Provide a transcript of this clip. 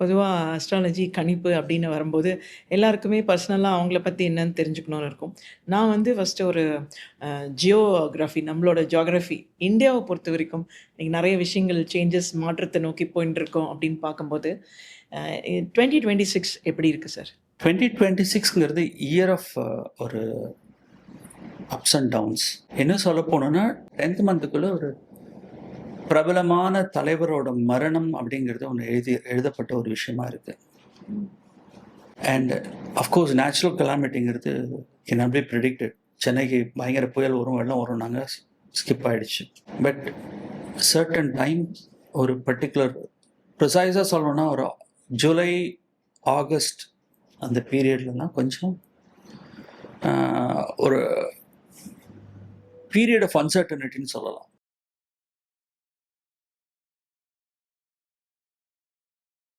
பொதுவாக அஸ்ட்ராலஜி கணிப்பு அப்படின்னு வரும்போது எல்லாருக்குமே பர்சனலாக அவங்கள பற்றி என்னன்னு தெரிஞ்சுக்கணும்னு இருக்கும். நான் வந்து ஃபஸ்ட்டு ஒரு ஜியோகிராஃபி நம்மளோட ஜியோகிராஃபி இந்தியாவை பொறுத்த வரைக்கும் இன்னைக்கு நிறைய விஷயங்கள் சேஞ்சஸ் மாற்றத்தை நோக்கி போயின்னு இருக்கோம் அப்படின்னு பார்க்கும்போது 2026 எப்படி இருக்குது சார்? 2026ங்கிறது இயர் ஆஃப் ஒரு அப்ஸ் அண்ட் டவுன்ஸ். என்ன சொல்ல போனோன்னா 10th மந்த்துக்குள்ள ஒரு பிரபலமான தலைவரோட மரணம் அப்படிங்கிறது ஒன்று எழுதப்பட்ட ஒரு விஷயமா இருக்கு. அண்ட் அஃப்கோர்ஸ் நேச்சுரல் கலாமிட்டிங்கிறது கேன் பி ப்ரெடிக்டட். சென்னைக்கு பயங்கர புயல் வரும், வெள்ளம் வரும், நாங்கள் ஸ்கிப் ஆகிடுச்சு. பட் சர்டன் டைம் ஒரு பர்டிகுலர் ப்ரிசைஸாக சொல்லணும்னா ஒரு ஜூலை ஆகஸ்ட் அந்த பீரியட்லலாம் கொஞ்சம் ஒரு பீரியட் ஆஃப் அன்சர்டனிட்டின்னு சொல்லலாம்.